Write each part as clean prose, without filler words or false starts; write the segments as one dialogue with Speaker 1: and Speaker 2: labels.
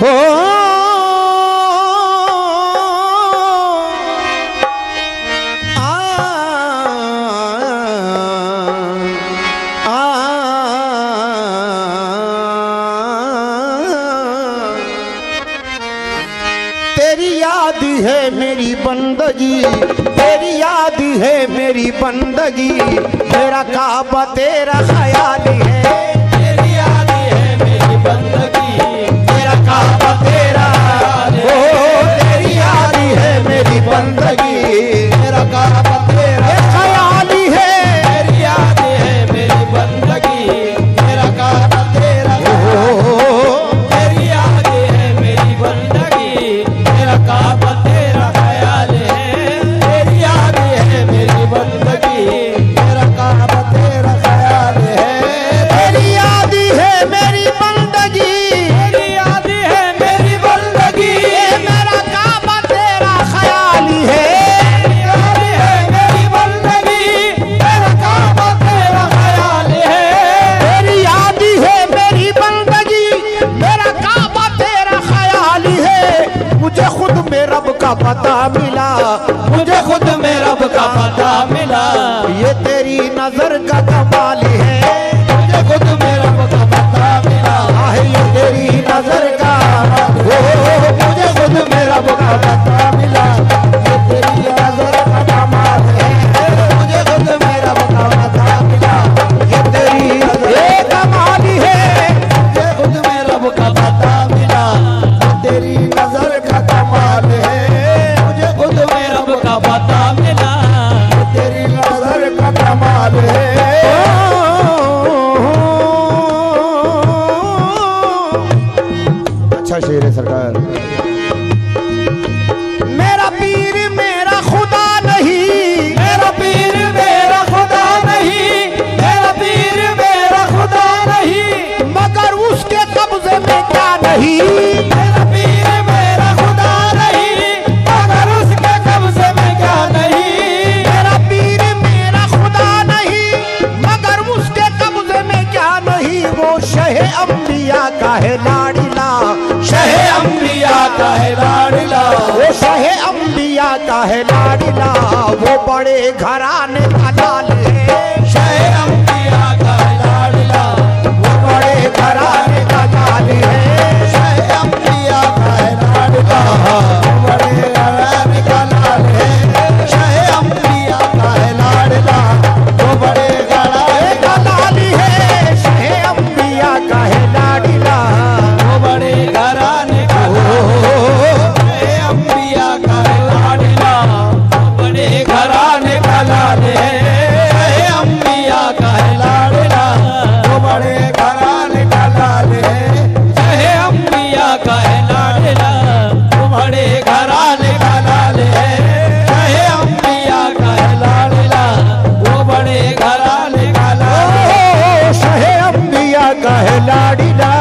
Speaker 1: हो तेरी याद है मेरी बंदगी, तेरी याद है मेरी बंदगी, मेरा काबा तेरा ख्याल है।
Speaker 2: तेरी याद है मेरी बंदगी, मेरा काबा तेरा ख्याल है।
Speaker 1: तेरी याद है मेरी बंदगी,
Speaker 2: मेरा काबा तेरा
Speaker 1: ख्याल है।
Speaker 2: तेरी याद है मेरी बंदगी, मेरा काबा तेरा तेरी याद है मेरी बंदगी, मेरा काबा तेरा ख्याल है। तेरी याद है मेरी बंदगी, मेरा काबा तेरा ख्याल है।
Speaker 1: तेरी याद है मेरी बंदगी,
Speaker 2: तेरी याद है मेरी बंदगी,
Speaker 1: मेरा काबा तेरा ख्याल है।
Speaker 2: याद है मेरी बंदगी, मेरा काबा तेरा ख्याल है।
Speaker 1: तेरी याद है मेरी बंदगी, मेरा काबा तेरा ख्याल है। मुझे खुद में रब का पता मिला,
Speaker 2: मुझे खुद में रब का पता मिला,
Speaker 1: ये तेरी नजर का कमाल है।
Speaker 2: मुझे खुद में रब का पता मिला,
Speaker 1: ये तेरी नजर का,
Speaker 2: मुझे खुद में रब का पता मिला, ये तेरी नजर का कमाल है। मुझे खुद में रब का पता मिला,
Speaker 1: ये तेरी ये कमाल है।
Speaker 2: मुझे खुद में रब का पता मिला, ये तेरी नजर का कमाल है। मुझे खुद में रब का पता मिला, ये तेरी नजर का कमाल है।
Speaker 1: अच्छा शेर है सरकार। मेरा पीर मेरा खुदा नहीं,
Speaker 2: मेरा पीर मेरा खुदा नहीं, मेरा पीर मेरा खुदा नहीं,
Speaker 1: मगर उसके कब्जे में क्या नहीं।
Speaker 2: मेरा पीर मेरा खुदा नहीं, मगर उसके कब्जे में क्या नहीं।
Speaker 1: मेरा पीर मेरा खुदा नहीं, मगर उसके कब्जे में क्या नहीं। वो शहे अम्बिया का है लाडला,
Speaker 2: शहे अम्बिया का है लाडला,
Speaker 1: वो शहे अम्बिया का है लाडला, वो बड़े घराने का लाल है।
Speaker 2: शहे अम्बिया का है लाडला,
Speaker 1: वो बड़े घराने का लाल है।
Speaker 2: शहे अम्बिया का है लाडला, बड़े घराने का लाल है। शहे अम्बिया का है लाडला, वो बड़े घराने का
Speaker 1: लाल है। शहे अम्बिया का है लाडला,
Speaker 2: वो बड़े घराने का शहे अम्बिया का है लाडला, वो बड़े घराने का लाल है। शहे अम्बिया का है लाडला, वो बड़े घराने का लाल है। शहे अम्बिया का है लाडला, वो बड़े घराने का लाल है। शहे अम्बिया का है लाडला, वो बड़े घराने का लाल है।
Speaker 1: शहे अम्बिया का है लाडला,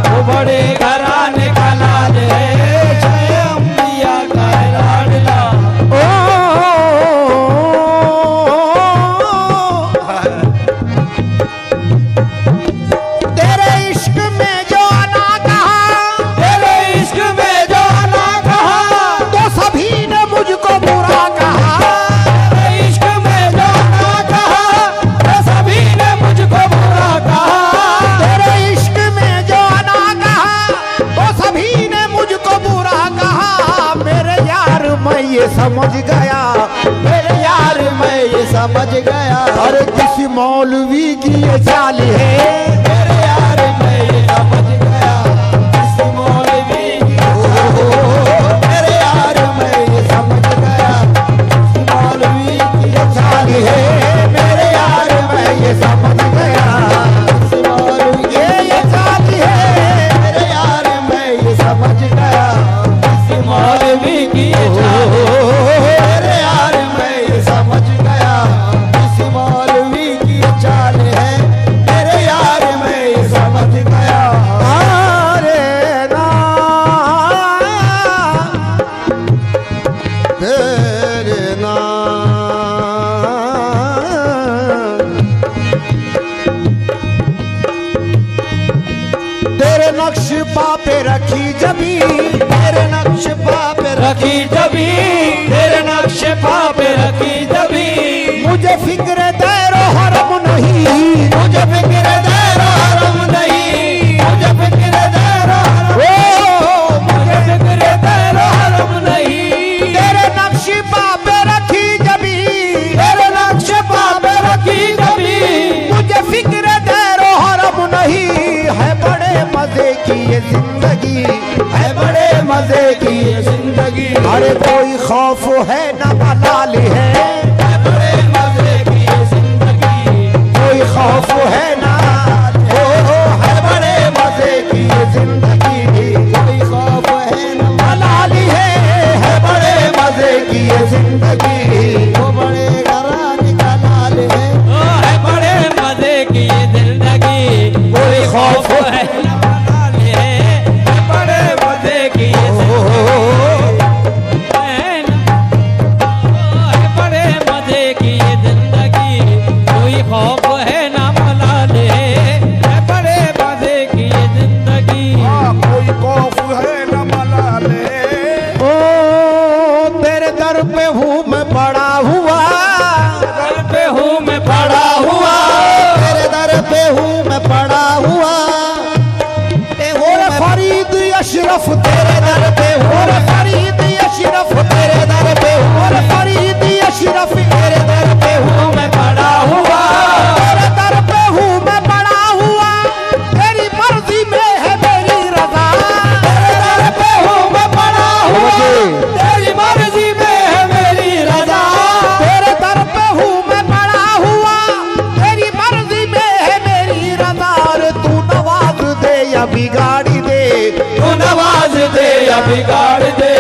Speaker 2: वो बड़े घराने का लाल है। शहे अम्बिया का है लाडला,
Speaker 1: तेरे इश्क में जो आना कहा,
Speaker 2: तेरे इश्क में जो आना कहा,
Speaker 1: तो सभी ने मुझको बुरा कहा।
Speaker 2: तेरे इश्क में जो आना कहा, तो सभी ने मुझको बुरा कहा।
Speaker 1: तेरे इश्क में जो आना कहा, तो सभी ने मुझको बुरा कहा। मेरे यार मैं ये समझ गया,
Speaker 2: मेरे यार मैं ये समझ गया,
Speaker 1: अरे किसी मौलवी की ये चाल है।
Speaker 2: मेरे यार मैं ये समझ गया, किसी मौलवी की मेरे यार मैं ये समझ गया, किसी मौलवी की ये चाल है। मेरे यार मैं ये समझ गया, किसी मौलवी की ये चाल है। मेरे यार मैं ये समझ गया, किसी मौलवी की ये चाल है। मेरे यार मैं ये समझ गया, किसी मौलवी की ये चाल है। मेरे यार मैं
Speaker 1: रखी जबी तेरे नक्श पे
Speaker 2: रखी जबी तेरे नक्शे पा पे रखी जबी
Speaker 1: मुझे फिक्र दैरो हरम नहीं
Speaker 2: मुझे फिक्र दैरो हरम नहीं मुझे फिक्र दैरो हरम मुझे फिक्र दैरो हरम नहीं
Speaker 1: तेरे नक्श पे रखी जबी
Speaker 2: तेरे नक्शे पा पे रखी जबी
Speaker 1: मुझे फिक्र दैरो हरम नहीं है बड़े मजे की ये जिंदगी
Speaker 2: है बड़े मजे की ये जिंदगी
Speaker 1: अरे कोई खौफ है न मलाल है
Speaker 2: है बड़े मजे की ये जिंदगी
Speaker 1: कोई खौफ है ना है बड़े मजे की ये जिंदगी
Speaker 2: कोई खौफ है न
Speaker 1: मलाली है बड़े मजे की ये जिंदगी
Speaker 2: वो बड़े घराने का लाल है बड़े मजे की ये जिंदगी कोई खौफ है न मलाल है बड़े मजे की ये बड़े मजे की ये जिंदगी कोई खौफ है ना मलाल है बड़े मजे की ये जिंदगी
Speaker 1: कोई खौफ है न मलाल ओ तेरे दर पे हूँ मैं पड़ा हुआ
Speaker 2: दर पे हूँ मैं पड़ा हुआ
Speaker 1: तेरे दर पे हूँ मैं पड़ा हुआ और फरीद अशरफ तेरे दर पे हूँ और फरीद अशरफ तेरे दर पे हूँ और फरीद अशरफ तेरे दर पे हूँ
Speaker 2: मैं पड़ा हुआ
Speaker 1: तेरे दर पे हूँ मैं पड़ा हुआ तेरी मर्जी में है मेरी रजा
Speaker 2: तेरे दर पे हूँ मैं पड़ा हुआ तेरी मर्जी में है मेरी रजा
Speaker 1: तेरे दर पे हूँ मैं पड़ा हुआ तेरी मर्जी में है मेरी रजा अरे तू नवाज दे या बिगाड़ी दे
Speaker 2: तू नवाज दे या बिगाड़ दे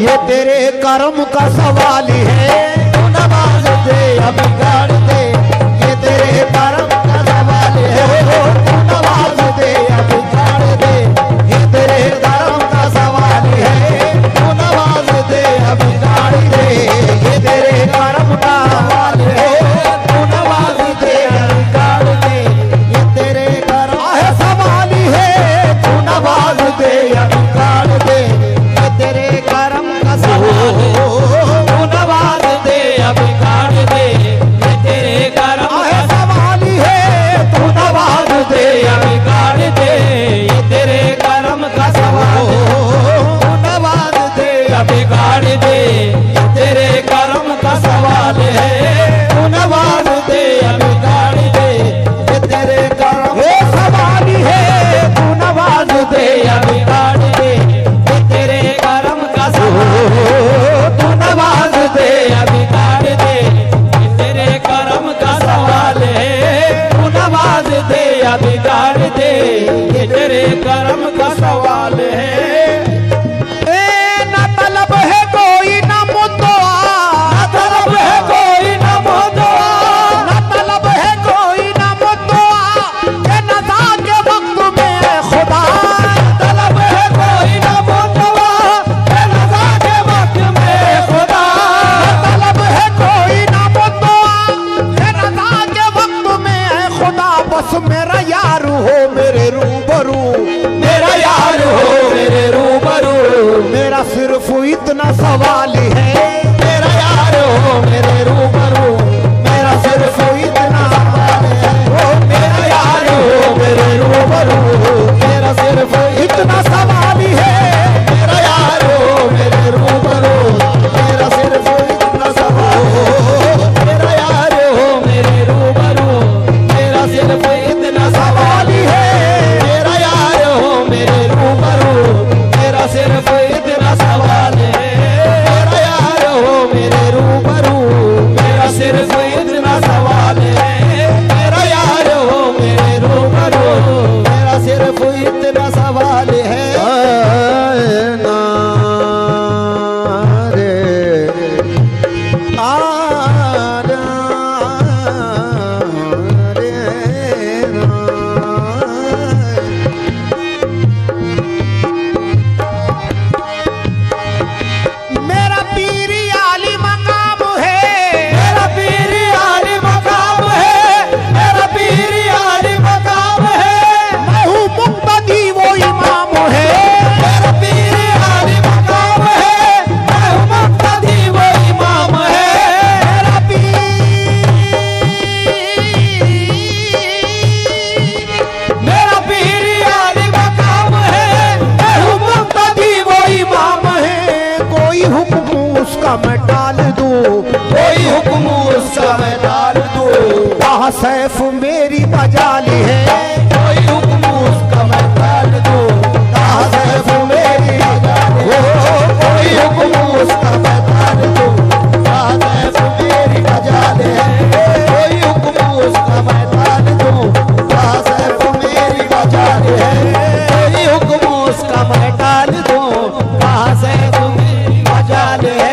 Speaker 1: ये तेरे कर्म का सवाल है
Speaker 2: तू नवाज दे या बिगाड़ दे
Speaker 1: ये तेरे कर्म का सवाल है तू नवाज दे या बिगाड़ दे ये तेरे कर्म का सवाल है तू नवाज दे या बिगाड़ दे ये तेरे कर्म का सवाल है तू नवाज दे या बिगाड़ दे ये तेरे कर्म है सवाल है तू नवाज दे या बिगाड़ दे ये तेरे कर्म का सवाल है
Speaker 2: तू नवाज दे या बिगाड़ दे ये तेरे कर्म
Speaker 1: है सवाल है तू नवाज
Speaker 2: दे या बिगाड़ दे ये तेरे कर्म का सवाल तू नवाज दे या बिगाड़ दे ये तेरे कर्म का सवाल है तू नवाज दे या बिगाड़ दे ये तेरे कर्म
Speaker 1: ये सवाल है तू नवाज
Speaker 2: दे या बिगाड़ दे ये तेरे कर्म का सवाल तू नवाज दे या बिगाड़ दे ये तेरे कर्म का सवाल है तू नवाज दे या बिगाड़ दे ये तेरे कर्म का सवाल है
Speaker 1: ए ना तलब है कोई ना मुद्दोआ
Speaker 2: तलब है कोई न मोदवा
Speaker 1: ना तलब है कोई ना मुद्दोआ ये नज़ा के वक्त में है खुदा
Speaker 2: तलब है कोई न मोदवा नज़ा के वक्त में खुदा
Speaker 1: तलब है कोई ना मुद्दोआ ये नज़ा के वक्त में है खुदा बस मेरा यार हो मेरे रूबरू
Speaker 2: मेरा यार हो मेरे रूबरू
Speaker 1: मेरा सिर्फ इतना सवाल है
Speaker 2: मेरा यार हो मेरे रूबरू
Speaker 1: मेरा सिर्फ इतना सवाल है
Speaker 2: ओ मेरा यार हो मेरे रूबरू मेरा सिर्फ
Speaker 1: इतना सवाल है
Speaker 2: मेरा यार हो मेरे रूबरू मेरा सिर्फ इतना सवाल मेरा यार हो मेरे रूबरू मेरा सिर्फ इतना सवाल है मेरा यार हो मेरे रूबरू मेरा सिर्फ इतना सवाल है मेरा
Speaker 1: उसका मैं टाल दूं,
Speaker 2: कोई हुक्म उसका मैं डाल दूं,
Speaker 1: कहा सैफ मेरी मजाली है,
Speaker 2: कोई हुक्म उसका मैं डाल दूं,
Speaker 1: कहा सैफ मेरी मजाली है,
Speaker 2: कोई हुक्म उसका मैं डाल दूं,
Speaker 1: कहा सैफ मेरी मजाली है,
Speaker 2: कोई हुक्म उसका मैं डाल दूं,
Speaker 1: कहा सैफ मेरी मजाली है,
Speaker 2: कोई हुक्म उसका मैं डाल दूं,
Speaker 1: कहा सैफ मेरी मजाली है।